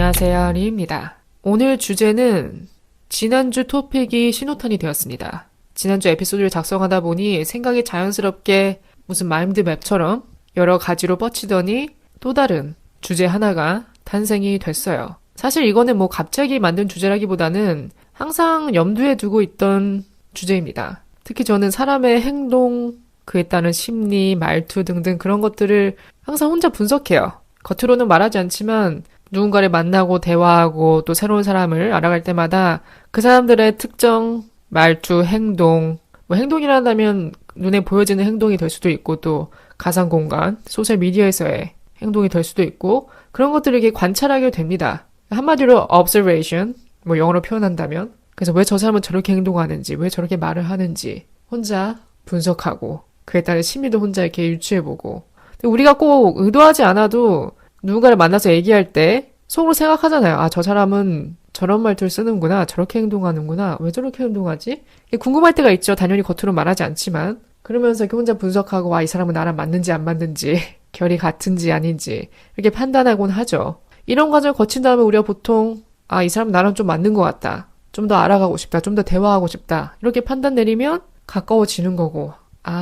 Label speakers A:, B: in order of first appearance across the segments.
A: 안녕하세요, 리입니다. 오늘 주제는 지난주 토픽이 신호탄이 되었습니다. 지난주 에피소드를 작성하다 보니 생각이 자연스럽게 무슨 마인드 맵처럼 여러 가지로 뻗치더니 또 다른 주제 하나가 탄생이 됐어요. 사실 이거는 뭐 갑자기 만든 주제라기보다는 항상 염두에 두고 있던 주제입니다. 특히 저는 사람의 행동, 그에 따른 심리, 말투 등등 그런 것들을 항상 혼자 분석해요. 겉으로는 말하지 않지만 누군가를 만나고 대화하고 또 새로운 사람을 알아갈 때마다 그 사람들의 특정 말투, 행동, 뭐 행동이라면 눈에 보여지는 행동이 될 수도 있고 또 가상공간, 소셜미디어에서의 행동이 될 수도 있고 그런 것들을 이렇게 관찰하게 됩니다. 한마디로 observation, 뭐 영어로 표현한다면 그래서 왜 저 사람은 저렇게 행동하는지, 왜 저렇게 말을 하는지 혼자 분석하고 그에 따른 심리도 혼자 이렇게 유추해보고 우리가 꼭 의도하지 않아도 누군가를 만나서 얘기할 때 속으로 생각하잖아요. 아, 저 사람은 저런 말투를 쓰는구나. 저렇게 행동하는구나. 왜 저렇게 행동하지? 궁금할 때가 있죠. 당연히 겉으로 말하지 않지만. 그러면서 이렇게 혼자 분석하고 이 사람은 나랑 맞는지 안 맞는지 결이 같은지 아닌지 이렇게 판단하곤 하죠. 이런 과정을 거친 다음에 우리가 보통 이 사람은 나랑 좀 맞는 것 같다. 좀 더 알아가고 싶다. 좀 더 대화하고 싶다. 이렇게 판단 내리면 가까워지는 거고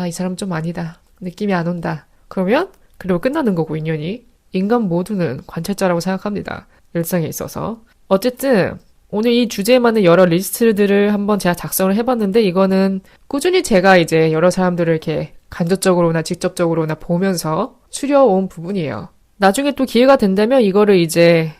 A: 이 사람 좀 아니다. 느낌이 안 온다. 그러면 그리고 끝나는 거고 인연이. 인간 모두는 관찰자라고 생각합니다. 일상에 있어서. 어쨌든 오늘 이 주제에 맞는 여러 리스트들을 한번 제가 작성을 해봤는데 이거는 꾸준히 제가 이제 여러 사람들을 이렇게 간접적으로나 직접적으로나 보면서 추려온 부분이에요. 나중에 또 기회가 된다면 이거를 이제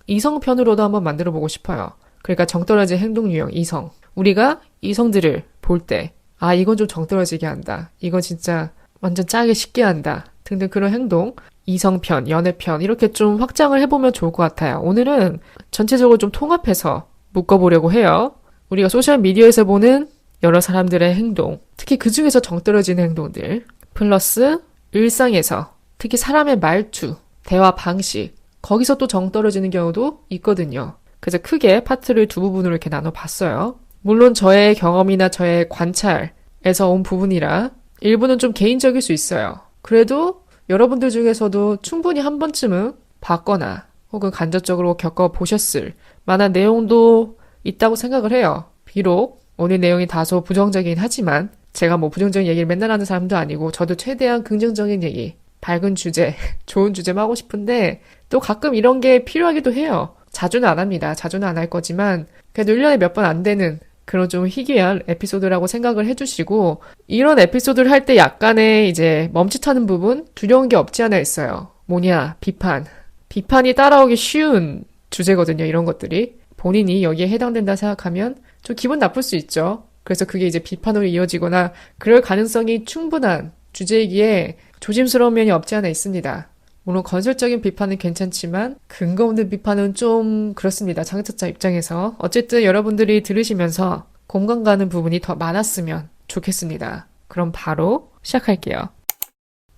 A: 이성편으로도 한번 만들어 보고 싶어요. 그러니까 정떨어진 행동 유형, 이성. 우리가 이성들을 볼 때, 이건 좀 정떨어지게 한다. 이건 진짜 완전 짜게 쉽게 한다. 등등 그런 행동, 이성편, 연애편 이렇게 좀 확장을 해보면 좋을 것 같아요. 오늘은 전체적으로 좀 통합해서 묶어보려고 해요. 우리가 소셜미디어에서 보는 여러 사람들의 행동, 특히 그 중에서 정떨어지는 행동들, 플러스 일상에서 특히 사람의 말투, 대화 방식, 거기서 또 정떨어지는 경우도 있거든요. 그래서 크게 파트를 두 부분으로 이렇게 나눠봤어요. 물론 저의 경험이나 저의 관찰에서 온 부분이라 일부는 좀 개인적일 수 있어요. 그래도 여러분들 중에서도 충분히 한 번쯤은 봤거나 혹은 간접적으로 겪어보셨을 만한 내용도 있다고 생각을 해요. 비록 오늘 내용이 다소 부정적이긴 하지만 제가 뭐 부정적인 얘기를 맨날 하는 사람도 아니고 저도 최대한 긍정적인 얘기, 밝은 주제, 좋은 주제만 하고 싶은데 또 가끔 이런 게 필요하기도 해요. 자주는 안 합니다. 자주는 안 할 거지만 그래도 1년에 몇 번 안 되는 그런 좀 희귀한 에피소드라고 생각을 해주시고 이런 에피소드를 할 때 약간의 이제 멈칫하는 부분 두려운 게 없지 않아 있어요. 뭐냐? 비판. 비판이 따라오기 쉬운 주제거든요. 이런 것들이. 본인이 여기에 해당된다 생각하면 좀 기분 나쁠 수 있죠. 그래서 그게 이제 비판으로 이어지거나 그럴 가능성이 충분한 주제이기에 조심스러운 면이 없지 않아 있습니다. 물론 건설적인 비판은 괜찮지만 근거 없는 비판은 좀 그렇습니다. 창작자 입장에서. 어쨌든 여러분들이 들으시면서 공감 가는 부분이 더 많았으면 좋겠습니다. 그럼 바로 시작할게요.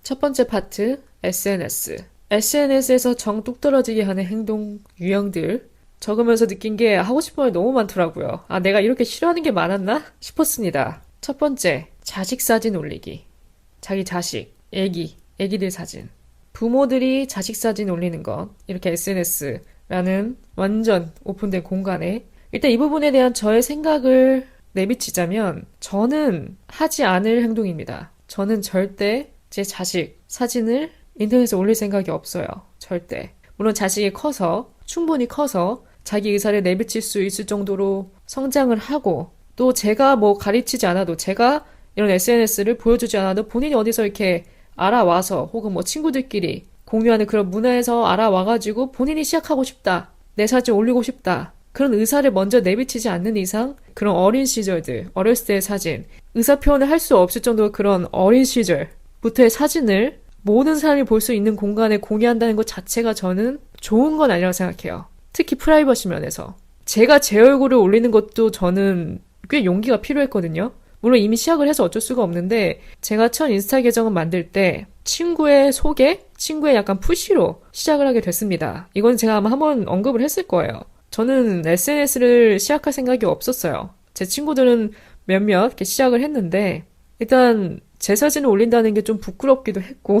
A: 첫 번째 파트, SNS. SNS에서 정 뚝 떨어지게 하는 행동 유형들 적으면서 느낀 게 하고 싶은 말이 너무 많더라고요. 내가 이렇게 싫어하는 게 많았나? 싶었습니다. 첫 번째, 자식 사진 올리기. 자기 자식, 애기들 사진. 부모들이 자식 사진 올리는 것, 이렇게 SNS라는 완전 오픈된 공간에 일단 이 부분에 대한 저의 생각을 내비치자면 저는 하지 않을 행동입니다. 저는 절대 제 자식 사진을 인터넷에 올릴 생각이 없어요. 절대. 물론 자식이 충분히 커서 자기 의사를 내비칠 수 있을 정도로 성장을 하고 또 제가 뭐 가르치지 않아도 제가 이런 SNS를 보여주지 않아도 본인이 어디서 이렇게 알아와서 혹은 뭐 친구들끼리 공유하는 그런 문화에서 알아와가지고 본인이 시작하고 싶다. 내 사진 올리고 싶다. 그런 의사를 먼저 내비치지 않는 이상 그런 어린 시절들, 어렸을 때의 사진, 의사 표현을 할 수 없을 정도로 그런 어린 시절부터의 사진을 모든 사람이 볼 수 있는 공간에 공유한다는 것 자체가 저는 좋은 건 아니라고 생각해요. 특히 프라이버시 면에서. 제가 제 얼굴을 올리는 것도 저는 꽤 용기가 필요했거든요. 물론 이미 시작을 해서 어쩔 수가 없는데 제가 첫 인스타 계정을 만들 때 친구의 소개, 친구의 약간 푸시로 시작을 하게 됐습니다. 이건 제가 아마 한번 언급을 했을 거예요. 저는 SNS를 시작할 생각이 없었어요. 제 친구들은 몇몇 이렇게 시작을 했는데 일단 제 사진을 올린다는 게 좀 부끄럽기도 했고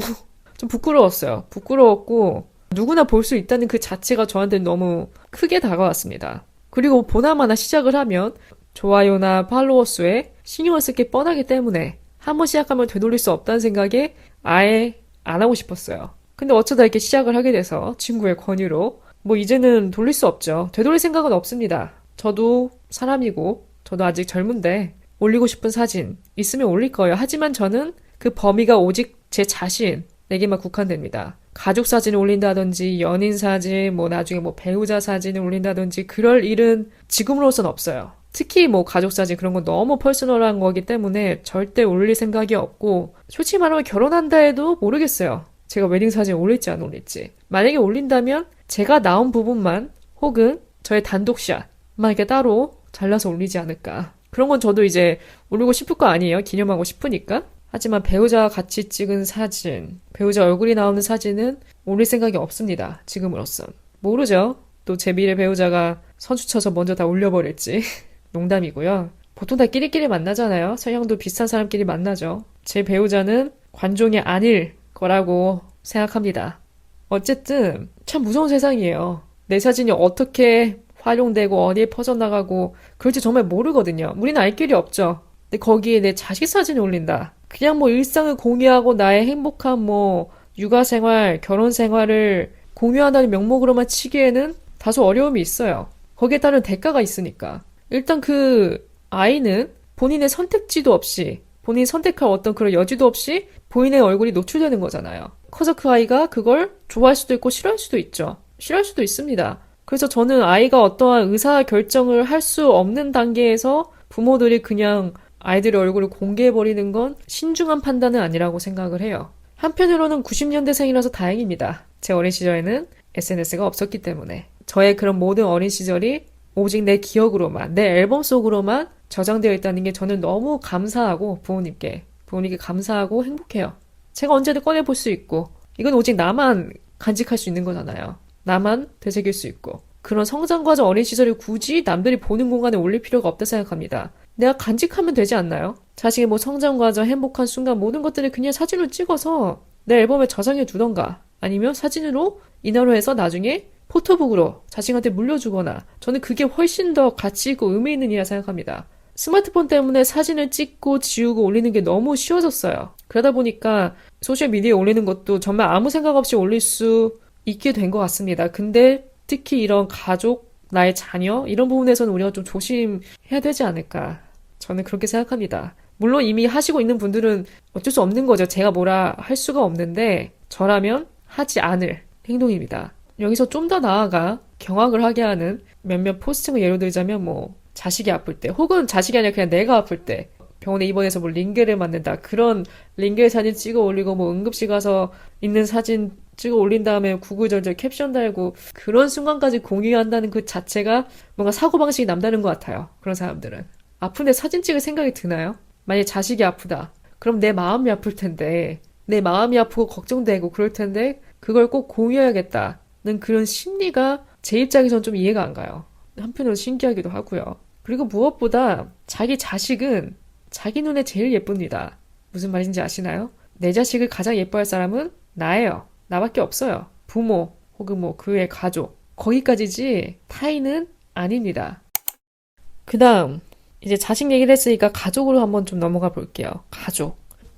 A: 좀 부끄러웠어요. 부끄러웠고 누구나 볼 수 있다는 그 자체가 저한테는 너무 크게 다가왔습니다. 그리고 보나마나 시작을 하면 좋아요나 팔로워 수에 신경을 쓸 게 뻔하기 때문에 한번 시작하면 되돌릴 수 없다는 생각에 아예 안 하고 싶었어요. 근데 어쩌다 이렇게 시작을 하게 돼서 친구의 권유로 뭐 이제는 돌릴 수 없죠. 되돌릴 생각은 없습니다. 저도 사람이고 저도 아직 젊은데 올리고 싶은 사진 있으면 올릴 거예요. 하지만 저는 그 범위가 오직 제 자신에게만 국한됩니다. 가족 사진을 올린다든지 연인 사진, 뭐 나중에 뭐 배우자 사진을 올린다든지 그럴 일은 지금으로선 없어요. 특히 뭐 가족 사진 그런 건 너무 퍼스널한 거기 때문에 절대 올릴 생각이 없고 솔직히 말하면 결혼한다 해도 모르겠어요. 제가 웨딩 사진 올릴지 안 올릴지. 만약에 올린다면 제가 나온 부분만 혹은 저의 단독샷만 이렇게 따로 잘라서 올리지 않을까. 그런 건 저도 이제 올리고 싶을 거 아니에요. 기념하고 싶으니까. 하지만 배우자와 같이 찍은 사진, 배우자 얼굴이 나오는 사진은 올릴 생각이 없습니다. 지금으로선. 모르죠. 또 제 미래 배우자가 선수 쳐서 먼저 다 올려버릴지. 농담이고요. 보통 다 끼리끼리 만나잖아요. 성향도 비슷한 사람끼리 만나죠. 제 배우자는 관종이 아닐 거라고 생각합니다. 어쨌든 참 무서운 세상이에요. 내 사진이 어떻게 활용되고 어디에 퍼져나가고 그럴지 정말 모르거든요. 우리는 알 길이 없죠. 근데 거기에 내 자식 사진을 올린다. 그냥 뭐 일상을 공유하고 나의 행복한 뭐 육아생활, 결혼생활을 공유한다는 명목으로만 치기에는 다소 어려움이 있어요. 거기에 따른 대가가 있으니까. 일단 그 아이는 본인의 선택지도 없이 본인이 선택할 어떤 그런 여지도 없이 본인의 얼굴이 노출되는 거잖아요. 커서 그 아이가 그걸 좋아할 수도 있고 싫어할 수도 있죠. 싫어할 수도 있습니다. 그래서 저는 아이가 어떠한 의사결정을 할 수 없는 단계에서 부모들이 그냥 아이들의 얼굴을 공개해버리는 건 신중한 판단은 아니라고 생각을 해요. 한편으로는 90년대생이라서 다행입니다. 제 어린 시절에는 SNS가 없었기 때문에. 저의 그런 모든 어린 시절이 오직 내 기억으로만, 내 앨범 속으로만 저장되어 있다는 게 저는 너무 감사하고 부모님께 감사하고 행복해요. 제가 언제든 꺼내볼 수 있고 이건 오직 나만 간직할 수 있는 거잖아요. 나만 되새길 수 있고 그런 성장 과정 어린 시절을 굳이 남들이 보는 공간에 올릴 필요가 없다 생각합니다. 내가 간직하면 되지 않나요? 자식의 뭐 성장 과정, 행복한 순간 모든 것들을 그냥 사진으로 찍어서 내 앨범에 저장해 두던가 아니면 사진으로 인화로 해서 나중에 포토북으로 자식한테 물려주거나 저는 그게 훨씬 더 가치 있고 의미 있는 일이라 생각합니다. 스마트폰 때문에 사진을 찍고 지우고 올리는 게 너무 쉬워졌어요. 그러다 보니까 소셜미디어에 올리는 것도 정말 아무 생각 없이 올릴 수 있게 된 것 같습니다. 근데 특히 이런 가족, 나의 자녀 이런 부분에서는 우리가 좀 조심해야 되지 않을까. 저는 그렇게 생각합니다. 물론 이미 하시고 있는 분들은 어쩔 수 없는 거죠. 제가 뭐라 할 수가 없는데 저라면 하지 않을 행동입니다. 여기서 좀 더 나아가 경악을 하게 하는 몇몇 포스팅을 예로 들자면 뭐 자식이 아플 때 혹은 자식이 아니라 그냥 내가 아플 때 병원에 입원해서 뭐 링겔을 맞는다. 그런 링겔 사진 찍어 올리고 뭐 응급실 가서 있는 사진 찍어 올린 다음에 구구절절 캡션 달고 그런 순간까지 공유한다는 그 자체가 뭔가 사고방식이 남다른 것 같아요. 그런 사람들은. 아픈데 사진 찍을 생각이 드나요? 만약에 자식이 아프다. 그럼 내 마음이 아플 텐데 내 마음이 아프고 걱정되고 그럴 텐데 그걸 꼭 공유해야겠다는 그런 심리가 제 입장에선 좀 이해가 안 가요. 한편으로 신기하기도 하고요. 그리고 무엇보다 자기 자식은 자기 눈에 제일 예쁩니다. 무슨 말인지 아시나요? 내 자식을 가장 예뻐할 사람은 나예요. 나밖에 없어요. 부모 혹은 뭐 그의 가족. 거기까지지 타인은 아닙니다. 그 다음 이제 자식 얘기를 했으니까 가족으로 한번 좀 넘어가 볼게요.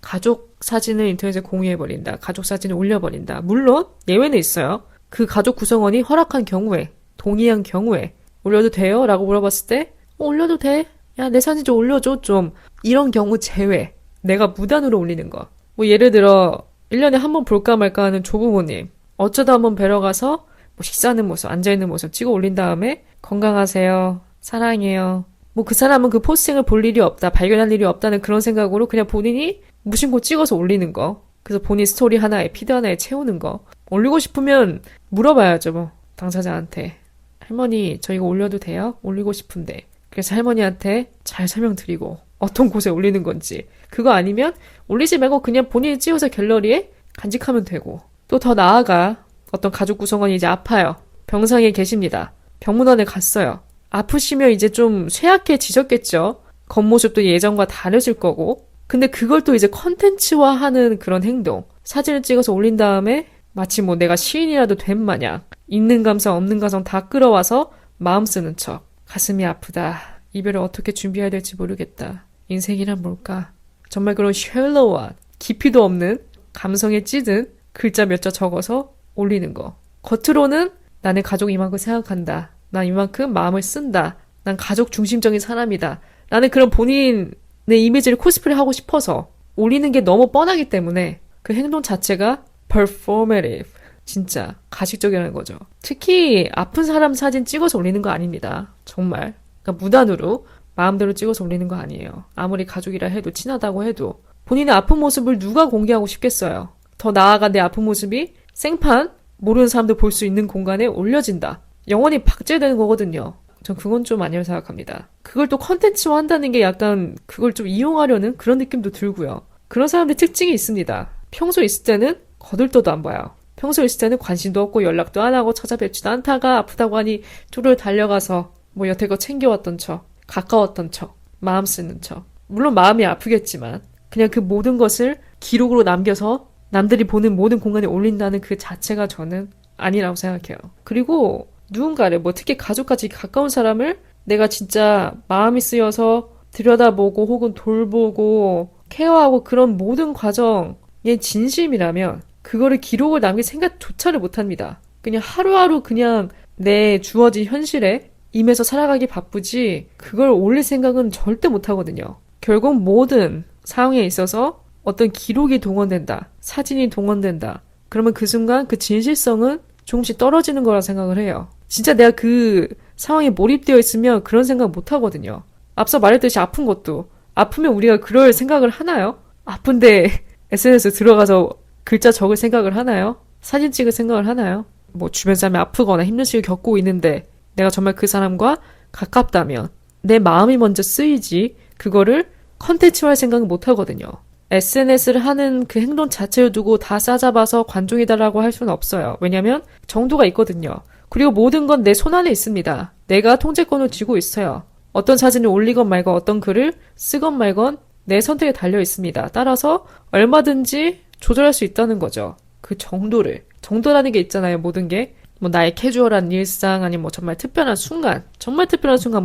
A: 가족 사진을 인터넷에 공유해버린다. 가족 사진을 올려버린다. 물론 예외는 있어요. 그 가족 구성원이 허락한 경우에 동의한 경우에 올려도 돼요? 라고 물어봤을 때 올려도 돼. 야, 내 사진 좀 올려줘 좀. 이런 경우 제외. 내가 무단으로 올리는 거. 뭐 예를 들어 1년에 한 번 볼까 말까 하는 조부모님. 어쩌다 한번 뵈러 가서 뭐 식사하는 모습, 앉아있는 모습 찍어 올린 다음에 건강하세요. 사랑해요. 뭐 그 사람은 그 포스팅을 볼 일이 없다. 발견할 일이 없다는 그런 생각으로 그냥 본인이 무심코 찍어서 올리는 거. 그래서 본인 스토리 하나에 피드 하나에 채우는 거. 올리고 싶으면 물어봐야죠. 뭐 당사자한테. 할머니 저 이거 올려도 돼요? 올리고 싶은데. 그래서 할머니한테 잘 설명드리고 어떤 곳에 올리는 건지. 그거 아니면 올리지 말고 그냥 본인이 찍어서 갤러리에 간직하면 되고. 또 더 나아가 어떤 가족 구성원이 이제 아파요. 병상에 계십니다. 병문안에 갔어요. 아프시면 이제 좀 쇠약해지셨겠죠. 겉모습도 예전과 다르실 거고. 근데 그걸 또 이제 컨텐츠화하는 그런 행동. 사진을 찍어서 올린 다음에 마치 뭐 내가 시인이라도 된 마냥 있는 감성 없는 감성 다 끌어와서 마음 쓰는 척. 가슴이 아프다. 이별을 어떻게 준비해야 될지 모르겠다. 인생이란 뭘까? 정말 그런 셜로우한 깊이도 없는 감성에 찌든 글자 몇 자 적어서 올리는 거. 겉으로는 나는 가족 이만큼 생각한다. 난 이만큼 마음을 쓴다. 난 가족 중심적인 사람이다. 라는 그런 본인의 이미지를 코스프레하고 싶어서 올리는 게 너무 뻔하기 때문에 그 행동 자체가 performative. 진짜 가식적이라는 거죠. 특히 아픈 사람 사진 찍어서 올리는 거 아닙니다. 정말. 그러니까 무단으로 마음대로 찍어서 올리는 거 아니에요. 아무리 가족이라 해도 친하다고 해도 본인의 아픈 모습을 누가 공개하고 싶겠어요. 더 나아가 내 아픈 모습이 생판 모르는 사람들 볼 수 있는 공간에 올려진다. 영원히 박제되는 거거든요. 전 그건 좀 아니라고 생각합니다. 그걸 또 컨텐츠화 한다는 게 약간 그걸 좀 이용하려는 그런 느낌도 들고요. 그런 사람들 특징이 있습니다. 평소 있을 때는 거들떠도 안 봐요. 평소 있을 때는 관심도 없고 연락도 안 하고 찾아뵙지도 않다가 아프다고 하니 뚜루루 달려가서 뭐 여태껏 챙겨왔던 척, 가까웠던 척, 마음 쓰는 척. 물론 마음이 아프겠지만 그냥 그 모든 것을 기록으로 남겨서 남들이 보는 모든 공간에 올린다는 그 자체가 저는 아니라고 생각해요. 그리고 누군가를 뭐 특히 가족까지 가까운 사람을 내가 진짜 마음이 쓰여서 들여다보고 혹은 돌보고 케어하고 그런 모든 과정의 진심이라면 그거를 기록을 남길 생각조차를 못합니다. 그냥 하루하루 그냥 내 주어진 현실에 임해서 살아가기 바쁘지 그걸 올릴 생각은 절대 못하거든요. 결국 모든 상황에 있어서 어떤 기록이 동원된다. 사진이 동원된다. 그러면 그 순간 그 진실성은 조금씩 떨어지는 거라 생각을 해요. 진짜 내가 그 상황에 몰입되어 있으면 그런 생각 못 하거든요. 앞서 말했듯이 아픈 것도 아프면 우리가 그럴 생각을 하나요? 아픈데 SNS 들어가서 글자 적을 생각을 하나요? 사진 찍을 생각을 하나요? 뭐 주변 사람이 아프거나 힘든 시기를 겪고 있는데 내가 정말 그 사람과 가깝다면 내 마음이 먼저 쓰이지 그거를 컨텐츠화할 생각은 못 하거든요. SNS를 하는 그 행동 자체를 두고 다 싸잡아서 관종이다라고 할 수는 없어요. 왜냐면 정도가 있거든요. 그리고 모든 건 내 손안에 있습니다. 내가 통제권을 쥐고 있어요. 어떤 사진을 올리건 말건 어떤 글을 쓰건 말건 내 선택에 달려 있습니다. 따라서 얼마든지 조절할 수 있다는 거죠. 그 정도를. 정도라는 게 있잖아요. 모든 게. 뭐 나의 캐주얼한 일상 아니면 뭐 정말 특별한 순간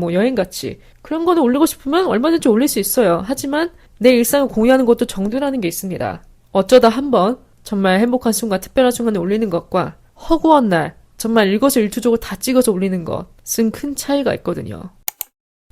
A: 뭐 여행같이 그런 거는 올리고 싶으면 얼마든지 올릴 수 있어요. 하지만 내 일상을 공유하는 것도 정도라는 게 있습니다. 어쩌다 한번 정말 행복한 순간 특별한 순간에 올리는 것과 허구한 날 정말 일거수일투족을 다 찍어서 올리는 것은 큰 차이가 있거든요.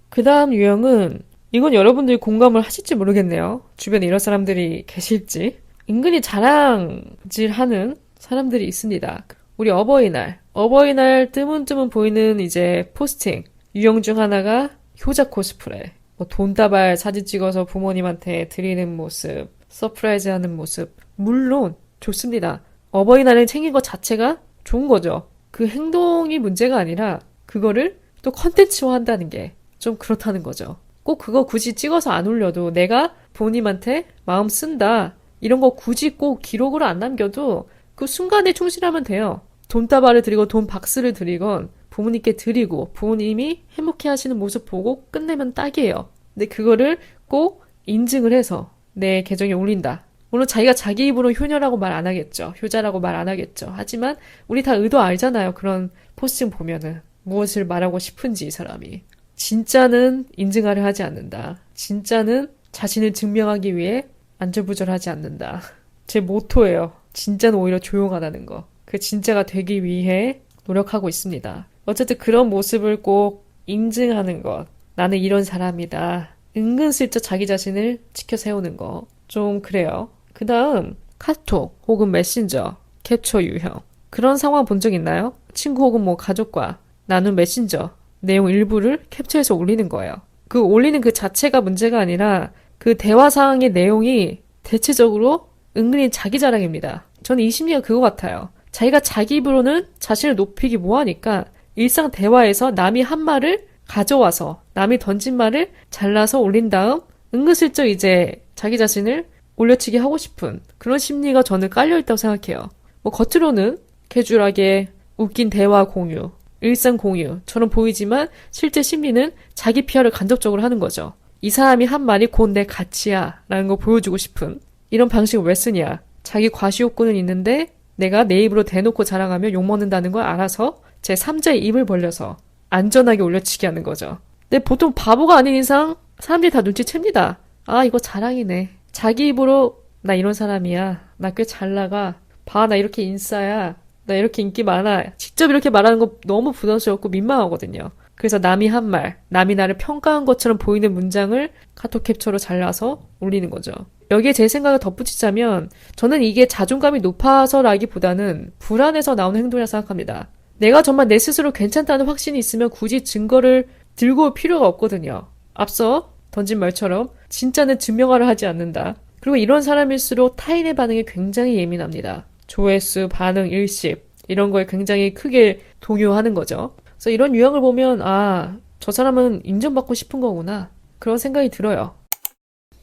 A: 그 다음 유형은 이건 여러분들이 공감을 하실지 모르겠네요. 주변에 이런 사람들이 계실지. 은근히 자랑질하는 사람들이 있습니다. 우리 어버이날 뜨문뜨문 보이는 이제 포스팅 유형 중 하나가 효자 코스프레, 뭐 돈다발 사진 찍어서 부모님한테 드리는 모습, 서프라이즈 하는 모습. 물론 좋습니다. 어버이날을 챙긴 것 자체가 좋은 거죠. 그 행동이 문제가 아니라 그거를 또 컨텐츠화 한다는 게 좀 그렇다는 거죠. 꼭 그거 굳이 찍어서 안 올려도 내가 부모님한테 마음 쓴다 이런 거 굳이 꼭 기록으로 안 남겨도 그 순간에 충실하면 돼요. 돈다발을 드리고 돈 박스를 드리건 부모님께 드리고 부모님이 행복해 하시는 모습 보고 끝내면 딱이에요. 근데 그거를 꼭 인증을 해서 내 계정에 올린다. 물론 자기가 자기 입으로 효녀라고 말 안 하겠죠. 효자라고 말 안 하겠죠. 하지만 우리 다 의도 알잖아요. 그런 포스팅 보면은 무엇을 말하고 싶은지 이 사람이. 진짜는 인증하려 하지 않는다. 진짜는 자신을 증명하기 위해 안절부절하지 않는다. 제 모토예요. 진짜는 오히려 조용하다는 거. 그 진짜가 되기 위해 노력하고 있습니다. 어쨌든 그런 모습을 꼭 인증하는 것. 나는 이런 사람이다. 은근슬쩍 자기 자신을 지켜 세우는 거. 좀 그래요. 그 다음 카톡 혹은 메신저 캡처 유형. 그런 상황 본 적 있나요? 친구 혹은 뭐 가족과 나눈 메신저 내용 일부를 캡처해서 올리는 거예요. 그 올리는 그 자체가 문제가 아니라 그 대화 상황의 내용이 대체적으로 은근히 자기 자랑입니다. 저는 이 심리가 그거 같아요. 자기가 자기 입으로는 자신을 높이기 뭐하니까 일상 대화에서 남이 한 말을 가져와서 남이 던진 말을 잘라서 올린 다음 은근슬쩍 이제 자기 자신을 올려치기 하고 싶은 그런 심리가 저는 깔려있다고 생각해요. 뭐 겉으로는 캐주얼하게 웃긴 대화 공유, 일상 공유처럼 보이지만 실제 심리는 자기 PR을 간접적으로 하는 거죠. 이 사람이 한 말이 곧 내 가치야 라는 거 보여주고 싶은 이런 방식을 왜 쓰냐. 자기 과시욕구는 있는데 내가 내 입으로 대놓고 자랑하면 욕먹는다는 걸 알아서 제 3자의 입을 벌려서 안전하게 올려치기 하는 거죠. 근데 보통 바보가 아닌 이상 사람들이 다 눈치챕니다. 아, 이거 자랑이네. 자기 입으로 나 이런 사람이야. 나 꽤 잘 나가. 봐, 나 이렇게 인싸야. 나 이렇게 인기 많아. 직접 이렇게 말하는 거 너무 부담스럽고 민망하거든요. 그래서 남이 한 말, 남이 나를 평가한 것처럼 보이는 문장을 카톡 캡처로 잘라서 올리는 거죠. 여기에 제 생각을 덧붙이자면 저는 이게 자존감이 높아서라기보다는 불안해서 나오는 행동이라 생각합니다. 내가 정말 내 스스로 괜찮다는 확신이 있으면 굳이 증거를 들고 올 필요가 없거든요. 앞서 던진 말처럼 진짜는 증명하려 하지 않는다. 그리고 이런 사람일수록 타인의 반응에 굉장히 예민합니다. 조회수, 반응, 일십 이런 거에 굉장히 크게 동요하는 거죠. 그래서 이런 유형을 보면 저 사람은 인정받고 싶은 거구나. 그런 생각이 들어요.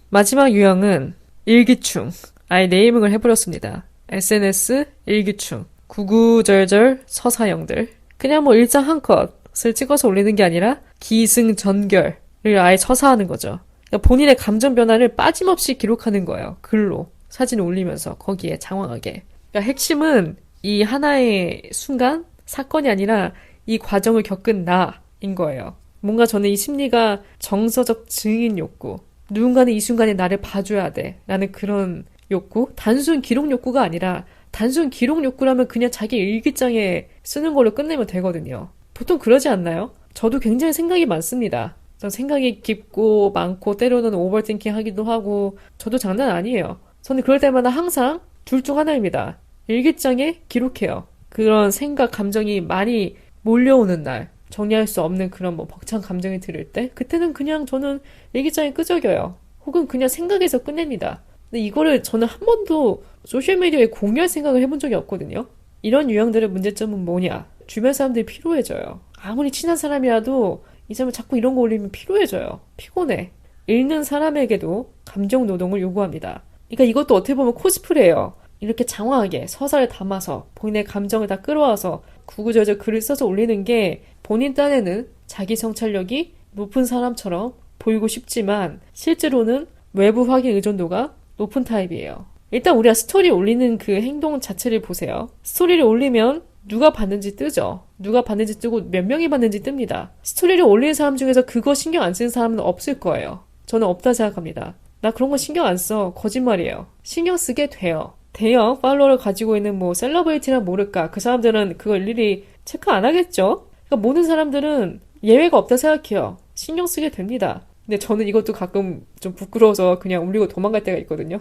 A: 마지막 유형은 일기충. 아예 네이밍을 해버렸습니다. SNS 일기충. 구구절절 서사형들. 그냥 뭐 일장 한 컷을 찍어서 올리는 게 아니라 기승전결을 아예 서사하는 거죠. 그러니까 본인의 감정 변화를 빠짐없이 기록하는 거예요. 글로. 사진을 올리면서 거기에 장황하게. 그러니까 핵심은 이 하나의 순간, 사건이 아니라 이 과정을 겪은 나인 거예요. 뭔가 저는 이 심리가 정서적 증인 욕구, 누군가는 이 순간에 나를 봐줘야 돼 라는 그런 욕구, 단순 기록 욕구가 아니라 단순 기록 욕구라면 그냥 자기 일기장에 쓰는 걸로 끝내면 되거든요. 보통 그러지 않나요? 저도 굉장히 생각이 많습니다. 전 생각이 깊고 많고 때로는 오버띵킹 하기도 하고 저도 장난 아니에요. 저는 그럴 때마다 항상 둘 중 하나입니다. 일기장에 기록해요. 그런 생각, 감정이 많이 몰려오는 날, 정리할 수 없는 그런 뭐 벅찬 감정이 들을 때 그때는 그냥 저는 일기장에 끄적여요. 혹은 그냥 생각해서 끝냅니다. 근데 이거를 저는 한 번도 소셜미디어에 공유할 생각을 해본 적이 없거든요. 이런 유형들의 문제점은 뭐냐? 주변 사람들이 피로해져요. 아무리 친한 사람이라도 이 사람은 자꾸 이런 거 올리면 피로해져요. 피곤해. 읽는 사람에게도 감정 노동을 요구합니다. 그러니까 이것도 어떻게 보면 코스프레예요. 이렇게 장황하게 서사를 담아서 본인의 감정을 다 끌어와서 구구절절 글을 써서 올리는 게 본인 딴에는 자기 성찰력이 높은 사람처럼 보이고 싶지만 실제로는 외부 확인 의존도가 높은 타입이에요. 일단 우리가 스토리 올리는 그 행동 자체를 보세요. 스토리를 올리면 누가 봤는지 뜨죠. 누가 봤는지 뜨고 몇 명이 봤는지 뜹니다. 스토리를 올리는 사람 중에서 그거 신경 안 쓰는 사람은 없을 거예요. 저는 없다 생각합니다. 나 그런 거 신경 안 써. 거짓말이에요. 신경 쓰게 돼요. 대형 팔로워를 가지고 있는 뭐 셀러브리티나 모를까. 그 사람들은 그걸 일일이 체크 안 하겠죠? 그러니까 모든 사람들은 예외가 없다 생각해요. 신경 쓰게 됩니다. 근데 저는 이것도 가끔 좀 부끄러워서 그냥 올리고 도망갈 때가 있거든요.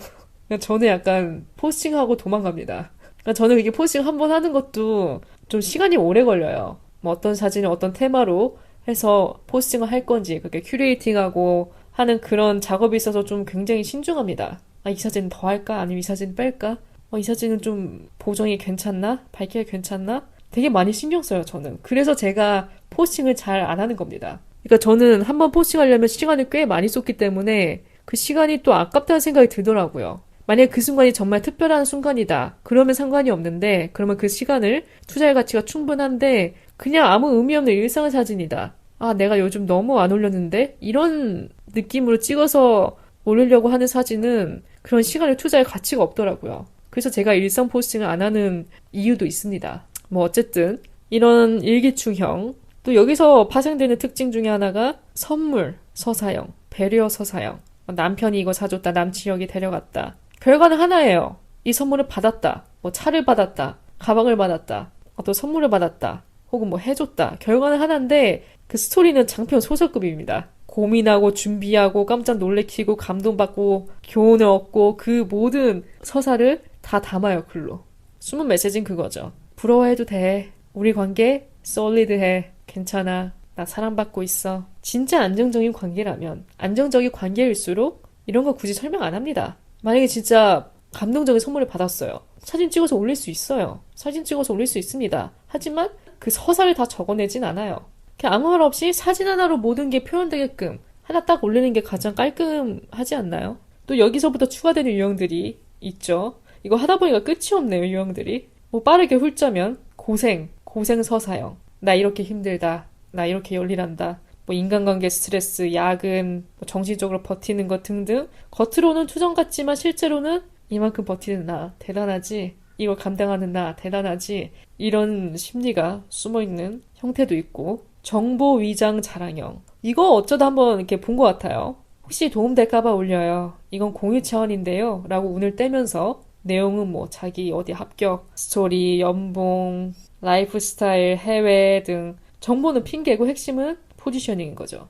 A: 저는 약간 포스팅하고 도망갑니다. 그러니까 저는 이게 포스팅 한 번 하는 것도 좀 시간이 오래 걸려요. 뭐 어떤 사진을 어떤 테마로 해서 포스팅을 할 건지 그렇게 큐레이팅하고 하는 그런 작업이 있어서 좀 굉장히 신중합니다. 이 사진은 더 할까? 아니면 이 사진 뺄까? 이 사진은 좀 보정이 괜찮나? 밝기가 괜찮나? 되게 많이 신경 써요, 저는. 그래서 제가 포스팅을 잘 안 하는 겁니다. 그러니까 저는 한번 포스팅하려면 시간을 꽤 많이 쏟기 때문에 그 시간이 또 아깝다는 생각이 들더라고요. 만약에 그 순간이 정말 특별한 순간이다. 그러면 상관이 없는데 그러면 그 시간을 투자할 가치가 충분한데 그냥 아무 의미 없는 일상 사진이다. 내가 요즘 너무 안 올렸는데? 이런 느낌으로 찍어서 올리려고 하는 사진은 그런 시간을 투자할 가치가 없더라고요. 그래서 제가 일상 포스팅을 안 하는 이유도 있습니다. 뭐 어쨌든 이런 일기충형 또 여기서 파생되는 특징 중에 하나가 선물 서사형, 배려 서사형. 남편이 이거 사줬다, 남친이 여기 데려갔다. 결과는 하나예요. 이 선물을 받았다. 뭐 차를 받았다. 가방을 받았다. 어떤 선물을 받았다. 혹은 뭐 해줬다. 결과는 하나인데 그 스토리는 장편 소설급입니다. 고민하고 준비하고 깜짝 놀래키고 감동받고 교훈을 얻고 그 모든 서사를 다 담아요, 글로. 숨은 메시지는 그거죠. 부러워해도 돼. 우리 관계 솔리드해. 괜찮아. 나 사랑받고 있어. 진짜 안정적인 관계라면 안정적인 관계일수록 이런 거 굳이 설명 안 합니다. 만약에 진짜 감동적인 선물을 받았어요. 사진 찍어서 올릴 수 있어요. 사진 찍어서 올릴 수 있습니다. 하지만 그 서사를 다 적어내진 않아요. 그냥 아무 말 없이 사진 하나로 모든 게 표현되게끔 하나 딱 올리는 게 가장 깔끔하지 않나요? 또 여기서부터 추가되는 유형들이 있죠. 이거 하다 보니까 끝이 없네요, 유형들이. 뭐 빠르게 훑자면 고생 서사형. 나 이렇게 힘들다. 나 이렇게 열일한다. 뭐 인간관계 스트레스, 야근, 뭐 정신적으로 버티는 것 등등. 겉으로는 투정 같지만 실제로는 이만큼 버티는 나 대단하지. 이걸 감당하는 나 대단하지. 이런 심리가 숨어있는 형태도 있고, 정보 위장 자랑형. 이거 어쩌다 한번 이렇게 본 것 같아요. 혹시 도움될까봐 올려요. 이건 공유 차원인데요. 라고 운을 떼면서 내용은 뭐 자기 어디 합격, 스토리, 연봉, 라이프 스타일, 해외 등 정보는 핑계고 핵심은 포지셔닝인 거죠.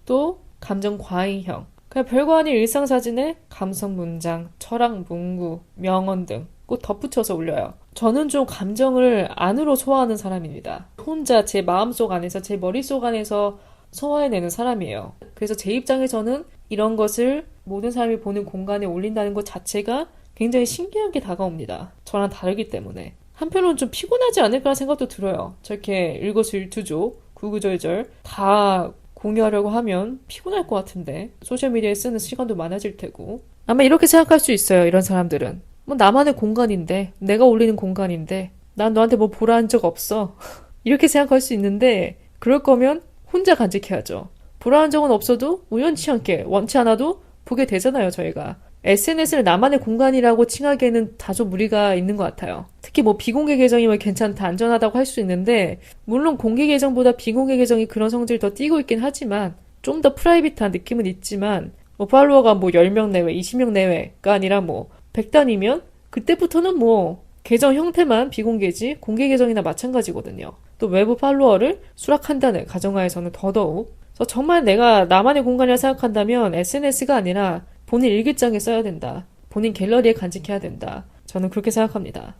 A: 또 감정 과잉형. 그냥 별거 아닌 일상사진에 감성 문장, 철학 문구, 명언 등 꼭 덧붙여서 올려요. 저는 좀 감정을 안으로 소화하는 사람입니다. 혼자 제 마음속 안에서, 제 머릿속 안에서 소화해내는 사람이에요. 그래서 제 입장에서는 이런 것을 모든 사람이 보는 공간에 올린다는 것 자체가 굉장히 신기하게 다가옵니다. 저랑 다르기 때문에. 한편으로는 좀 피곤하지 않을까라는 생각도 들어요. 저렇게 일거수일투족, 구구절절 다 공유하려고 하면 피곤할 것 같은데 소셜미디어에 쓰는 시간도 많아질 테고 아마 이렇게 생각할 수 있어요. 이런 사람들은. 뭐 나만의 공간인데 내가 올리는 공간인데 난 너한테 뭐 보라 한 적 없어. 이렇게 생각할 수 있는데 그럴 거면 혼자 간직해야죠. 보라 한 적은 없어도 우연치 않게 원치 않아도 보게 되잖아요. 저희가. SNS를 나만의 공간이라고 칭하기에는 다소 무리가 있는 것 같아요. 특히 뭐 비공개 계정이면 괜찮다, 안전하다고 할 수 있는데 물론 공개 계정보다 비공개 계정이 그런 성질을 더 띠고 있긴 하지만 좀 더 프라이빗한 느낌은 있지만 뭐 팔로워가 뭐 10명 내외, 20명 내외가 아니라 뭐 100단이면 그때부터는 뭐 계정 형태만 비공개지 공개 계정이나 마찬가지거든요. 또 외부 팔로워를 수락한다는 가정하에서는 더더욱. 그래서 정말 내가 나만의 공간이라 생각한다면 SNS가 아니라 본인 일기장에 써야 된다. 본인 갤러리에 간직해야 된다. 저는 그렇게 생각합니다.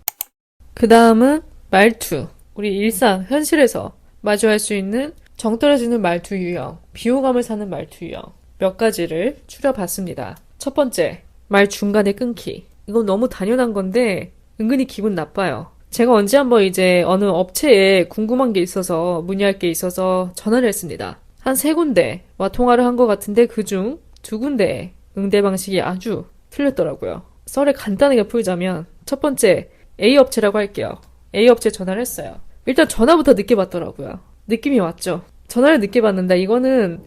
A: 그 다음은 말투. 우리 일상, 현실에서 마주할 수 있는 정 떨어지는 말투 유형, 비호감을 사는 말투 유형 몇 가지를 추려봤습니다. 첫 번째, 말 중간에 끊기. 이건 너무 당연한 건데 은근히 기분 나빠요. 제가 언제 한번 이제 어느 업체에 궁금한 게 있어서 문의할 게 있어서 전화를 했습니다. 한 3군데와 통화를 한 것 같은데 그중 2군데에 응대 방식이 아주 틀렸더라고요. 썰을 간단하게 풀자면 첫 번째 A 업체라고 할게요. A 업체 전화를 했어요. 일단 전화부터 늦게 받더라고요. 느낌이 왔죠. 전화를 늦게 받는다. 이거는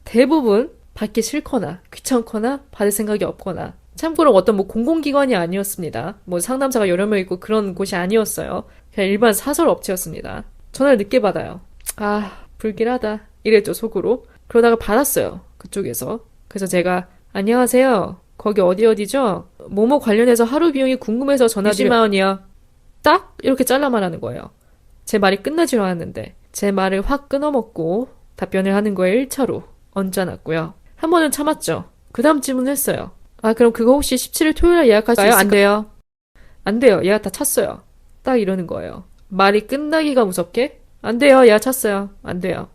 A: 대부분 받기 싫거나 귀찮거나 받을 생각이 없거나 참고로 어떤 뭐 공공기관이 아니었습니다. 뭐 상담사가 여러 명 있고 그런 곳이 아니었어요. 그냥 일반 사설 업체였습니다. 전화를 늦게 받아요. 아, 불길하다. 이랬죠, 속으로. 그러다가 받았어요. 그쪽에서. 그래서 제가 안녕하세요. 거기 어디죠? 뭐뭐 관련해서 하루 비용이 궁금해서 전화드려. 60만 원이요. 딱 이렇게 잘라 말하는 거예요. 제 말이 끝나질 않았는데 제 말을 확 끊어먹고 답변을 하는 거에 1차로 얹어놨고요. 한 번은 참았죠. 그 다음 질문을 했어요. 아, 그럼 그거 혹시 17일 토요일에 예약할 수 있을까요? 안 돼요. 안 돼요. 예약 다 찼어요. 딱 이러는 거예요. 말이 끝나기가 무섭게 안 돼요. 예약 찼어요. 안 돼요.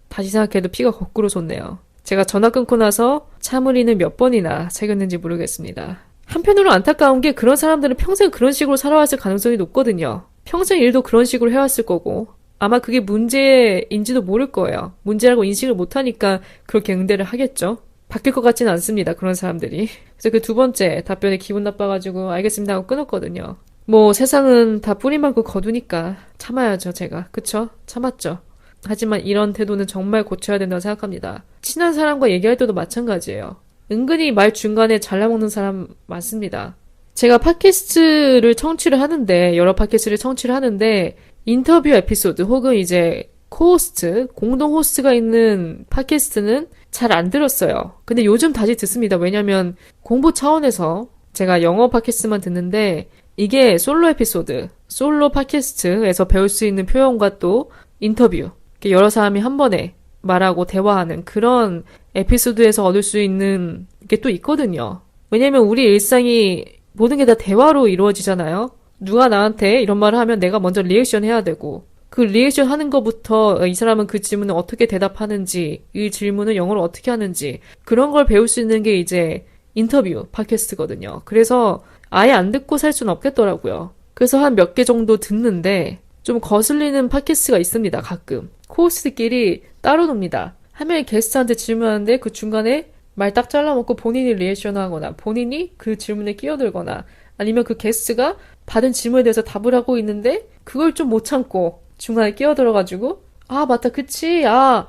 A: 다시 생각해도 피가 거꾸로 솟네요. 제가 전화 끊고 나서 참으리는 몇 번이나 새겼는지 모르겠습니다. 한편으로 안타까운 게 그런 사람들은 평생 그런 식으로 살아왔을 가능성이 높거든요. 평생 일도 그런 식으로 해왔을 거고 아마 그게 문제인지도 모를 거예요. 문제라고 인식을 못하니까 그렇게 응대를 하겠죠. 바뀔 것 같지는 않습니다. 그런 사람들이. 그래서 그 2번째 답변에 기분 나빠가지고 알겠습니다 하고 끊었거든요. 뭐 세상은 다 뿌리 많고 거두니까 참아야죠. 제가. 그쵸? 참았죠. 하지만 이런 태도는 정말 고쳐야 된다고 생각합니다. 친한 사람과 얘기할 때도 마찬가지예요. 은근히 말 중간에 잘라먹는 사람 많습니다. 제가 팟캐스트를 청취를 하는데 여러 팟캐스트를 청취를 하는데 인터뷰 에피소드 혹은 이제 코호스트, 공동 호스트가 있는 팟캐스트는 잘 안 들었어요. 근데 요즘 다시 듣습니다. 왜냐면 공부 차원에서 제가 영어 팟캐스트만 듣는데 이게 솔로 에피소드, 솔로 팟캐스트에서 배울 수 있는 표현과 또 인터뷰, 여러 사람이 한 번에 말하고 대화하는 그런 에피소드에서 얻을 수 있는 게 또 있거든요. 왜냐면 우리 일상이 모든 게 다 대화로 이루어지잖아요. 누가 나한테 이런 말을 하면 내가 먼저 리액션 해야 되고 그 리액션 하는 것부터 이 사람은 그 질문을 어떻게 대답하는지 이 질문을 영어로 어떻게 하는지 그런 걸 배울 수 있는 게 이제 인터뷰 팟캐스트거든요. 그래서 아예 안 듣고 살 수는 없겠더라고요. 그래서 한 몇 개 정도 듣는데 좀 거슬리는 팟캐스트가 있습니다. 가끔. 코호스트끼리 따로 놉니다. 한 명이 게스트한테 질문하는데 그 중간에 말 딱 잘라먹고 본인이 리액션하거나 본인이 그 질문에 끼어들거나 아니면 그 게스트가 받은 질문에 대해서 답을 하고 있는데 그걸 좀 못 참고 중간에 끼어들어가지고 아 맞다 그치 난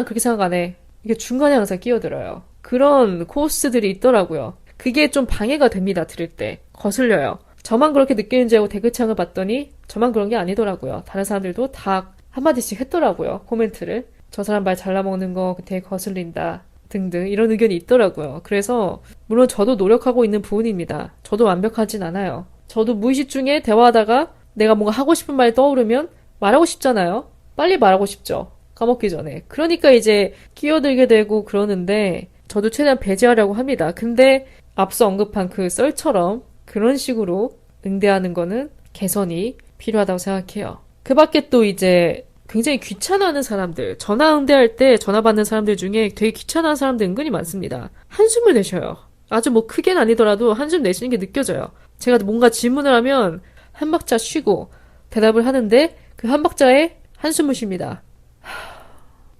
A: 그렇게 생각 안 해. 이게 중간에 항상 끼어들어요. 그런 코스들이 있더라고요. 그게 좀 방해가 됩니다. 들을 때. 거슬려요. 저만 그렇게 느끼는지 알고 댓글창을 봤더니 저만 그런 게 아니더라고요. 다른 사람들도 다 한마디씩 했더라고요. 코멘트를. 저 사람 말 잘라먹는 거 되게 거슬린다. 등등 이런 의견이 있더라고요. 그래서 물론 저도 노력하고 있는 부분입니다. 저도 완벽하진 않아요. 저도 무의식 중에 대화하다가 내가 뭔가 하고 싶은 말이 떠오르면 말하고 싶잖아요. 빨리 말하고 싶죠. 까먹기 전에. 그러니까 이제 끼어들게 되고 그러는데 저도 최대한 배제하려고 합니다. 근데 앞서 언급한 그 썰처럼 그런 식으로 응대하는 거는 개선이 필요하다고 생각해요. 그 밖에 또 이제 굉장히 귀찮아하는 사람들, 전화 응대할 때 전화 받는 사람들 중에 되게 귀찮아하는 사람들 은근히 많습니다. 한숨을 내셔요. 아주 뭐 크게는 아니더라도 한숨 내쉬는 게 느껴져요. 제가 뭔가 질문을 하면 한 박자 쉬고 대답을 하는데 그 한 박자에 한숨을 쉽니다.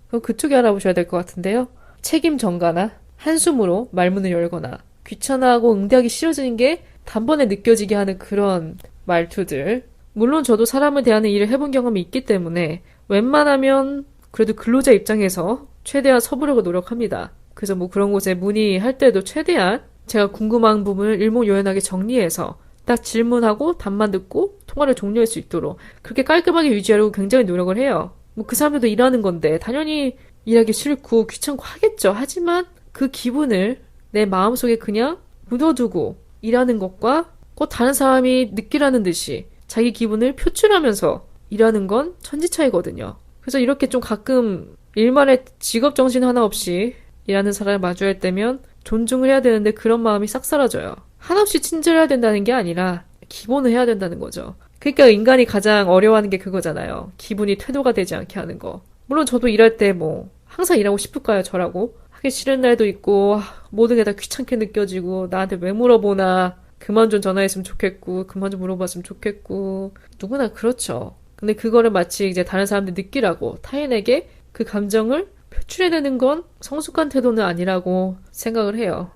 A: 그럼 그쪽에 알아보셔야 될 것 같은데요. 책임 전가나 한숨으로 말문을 열거나 귀찮아하고 응대하기 싫어지는 게 단번에 느껴지게 하는 그런 말투들. 물론 저도 사람을 대하는 일을 해본 경험이 있기 때문에 웬만하면 그래도 근로자 입장에서 최대한 서두르고 노력합니다. 그래서 뭐 그런 곳에 문의할 때도 최대한 제가 궁금한 부분을 일목요연하게 정리해서 딱 질문하고 답만 듣고 통화를 종료할 수 있도록 그렇게 깔끔하게 유지하려고 굉장히 노력을 해요. 뭐 그 사람들도 일하는 건데 당연히 일하기 싫고 귀찮고 하겠죠. 하지만 그 기분을 내 마음속에 그냥 묻어두고 일하는 것과 꼭 다른 사람이 느끼라는 듯이 자기 기분을 표출하면서 일하는 건 천지 차이거든요. 그래서 이렇게 좀 가끔 일말의 직업 정신 하나 없이 일하는 사람을 마주할 때면 존중을 해야 되는데 그런 마음이 싹 사라져요. 한없이 친절해야 된다는 게 아니라 기본을 해야 된다는 거죠. 그러니까 인간이 가장 어려워하는 게 그거잖아요. 기분이 퇴도가 되지 않게 하는 거. 물론 저도 일할 때 뭐 항상 일하고 싶을까요, 저라고? 하기 싫은 날도 있고 모든 게 다 귀찮게 느껴지고 나한테 왜 물어보나 그만 좀 전화했으면 좋겠고 그만 좀 물어봤으면 좋겠고 누구나 그렇죠. 근데 그거를 마치 이제 다른 사람들 느끼라고 타인에게 그 감정을 표출해내는 건 성숙한 태도는 아니라고 생각을 해요.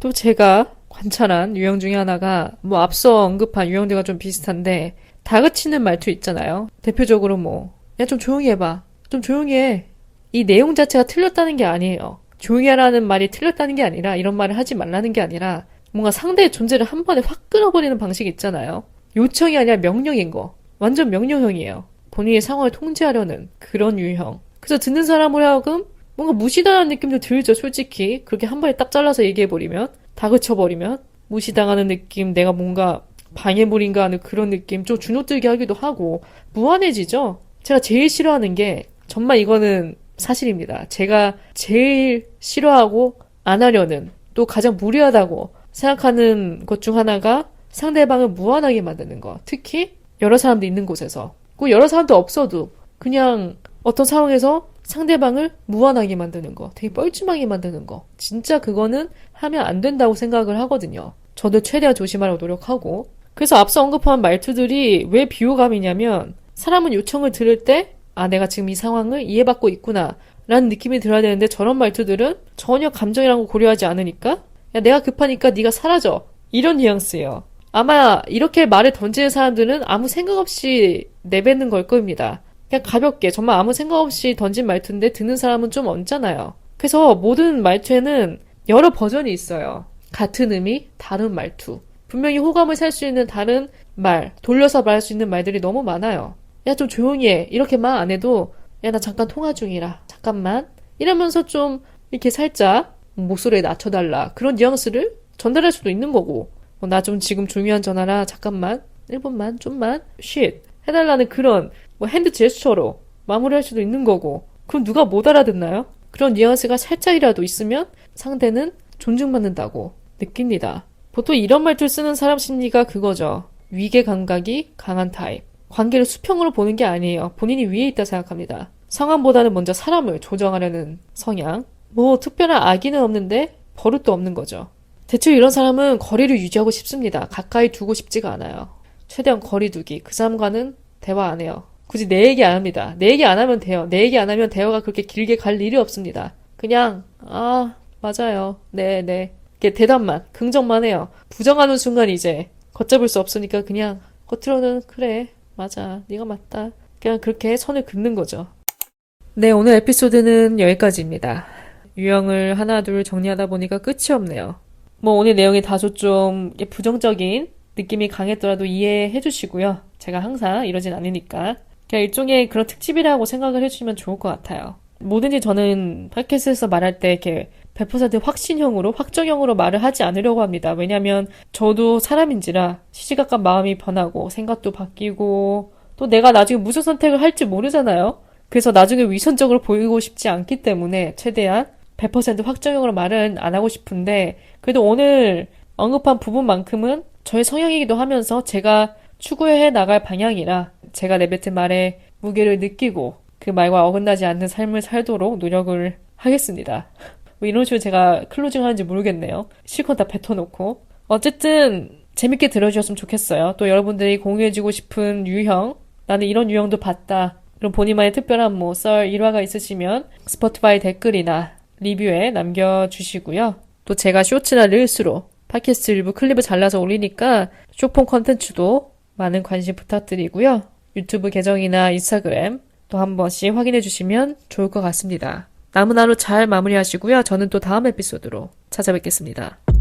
A: 또 제가 관찰한 유형 중에 하나가 뭐 앞서 언급한 유형들과 좀 비슷한데 다그치는 말투 있잖아요. 대표적으로 뭐 야 좀 조용히 해봐. 좀 조용히 해. 이 내용 자체가 틀렸다는 게 아니에요. 조용히 하라는 말이 틀렸다는 게 아니라 이런 말을 하지 말라는 게 아니라 뭔가 상대의 존재를 한 번에 확 끊어버리는 방식이 있잖아요. 요청이 아니라 명령인 거. 완전 명령형이에요. 본인의 상황을 통제하려는 그런 유형. 그래서 듣는 사람으로 하여금 뭔가 무시당하는 느낌도 들죠, 솔직히. 그렇게 한 번에 딱 잘라서 얘기해버리면, 다그쳐버리면, 무시당하는 느낌, 내가 뭔가 방해물인가 하는 그런 느낌, 좀 주눅들게 하기도 하고, 무한해지죠? 제가 제일 싫어하는 게, 정말 이거는 사실입니다. 제가 제일 싫어하고 안 하려는, 또 가장 무리하다고 생각하는 것 중 하나가 상대방을 무한하게 만드는 거. 특히 여러 사람도 있는 곳에서. 꼭 여러 사람도 없어도 그냥 어떤 상황에서 상대방을 무한하게 만드는 거. 되게 뻘쭘하게 만드는 거. 진짜 그거는 하면 안 된다고 생각을 하거든요. 저도 최대한 조심하려고 노력하고. 그래서 앞서 언급한 말투들이 왜 비호감이냐면 사람은 요청을 들을 때 아, 내가 지금 이 상황을 이해받고 있구나 라는 느낌이 들어야 되는데 저런 말투들은 전혀 감정이란 거 고려하지 않으니까 야, 내가 급하니까 네가 사라져. 이런 뉘앙스예요. 아마 이렇게 말을 던지는 사람들은 아무 생각 없이 내뱉는 걸 겁니다. 그냥 가볍게 정말 아무 생각 없이 던진 말투인데 듣는 사람은 좀 얹잖아요. 그래서 모든 말투에는 여러 버전이 있어요. 같은 의미, 다른 말투. 분명히 호감을 살 수 있는 다른 말, 돌려서 말할 수 있는 말들이 너무 많아요. 야, 좀 조용히 해. 이렇게 말 안 해도 야, 나 잠깐 통화 중이라. 잠깐만. 이러면서 좀 이렇게 살짝 목소리에 낮춰달라. 그런 뉘앙스를 전달할 수도 있는 거고 나 좀 지금 중요한 전화라 잠깐만 1분만 좀만 쉿 해달라는 그런 뭐 핸드 제스처로 마무리할 수도 있는 거고 그럼 누가 못 알아듣나요? 그런 뉘앙스가 살짝이라도 있으면 상대는 존중받는다고 느낍니다. 보통 이런 말투를 쓰는 사람 심리가 그거죠. 위계 감각이 강한 타입. 관계를 수평으로 보는 게 아니에요. 본인이 위에 있다 생각합니다. 상황보다는 먼저 사람을 조정하려는 성향. 뭐 특별한 악의는 없는데 버릇도 없는 거죠. 대체 이런 사람은 거리를 유지하고 싶습니다. 가까이 두고 싶지가 않아요. 최대한 거리 두기. 그 사람과는 대화 안 해요. 굳이 내 얘기 안 합니다. 내 얘기 안 하면 돼요. 내 얘기 안 하면 대화가 그렇게 길게 갈 일이 없습니다. 그냥 맞아요. 네. 이렇게 대답만, 긍정만 해요. 부정하는 순간 이제 걷잡을 수 없으니까 그냥 겉으로는 그래, 맞아, 네가 맞다. 그냥 그렇게 선을 긋는 거죠. 네, 오늘 에피소드는 여기까지입니다. 유형을 하나 둘 정리하다 보니까 끝이 없네요. 뭐 오늘 내용이 다소 좀 부정적인 느낌이 강했더라도 이해해 주시고요. 제가 항상 이러진 않으니까. 그냥 일종의 그런 특집이라고 생각을 해주시면 좋을 것 같아요. 뭐든지 저는 팟캐스트에서 말할 때 이렇게 100% 확신형으로, 확정형으로 말을 하지 않으려고 합니다. 왜냐면 저도 사람인지라 시시각각 마음이 변하고 생각도 바뀌고 또 내가 나중에 무슨 선택을 할지 모르잖아요. 그래서 나중에 위선적으로 보이고 싶지 않기 때문에 최대한 100% 확정형으로 말은 안 하고 싶은데 그래도 오늘 언급한 부분만큼은 저의 성향이기도 하면서 제가 추구해 나갈 방향이라 제가 내뱉은 말에 무게를 느끼고 그 말과 어긋나지 않는 삶을 살도록 노력을 하겠습니다. 뭐 이런 식으로 제가 클로징 하는지 모르겠네요. 실컷 다 뱉어놓고. 어쨌든 재밌게 들어주셨으면 좋겠어요. 또 여러분들이 공유해주고 싶은 유형, 나는 이런 유형도 봤다. 그럼 본인만의 특별한 뭐 썰 일화가 있으시면 스포티파이 댓글이나 리뷰에 남겨주시고요. 또 제가 쇼츠나 릴스로 팟캐스트 일부 클립을 잘라서 올리니까 쇼폼 컨텐츠도 많은 관심 부탁드리고요. 유튜브 계정이나 인스타그램 또 한 번씩 확인해 주시면 좋을 것 같습니다. 남은 하루 잘 마무리하시고요. 저는 또 다음 에피소드로 찾아뵙겠습니다.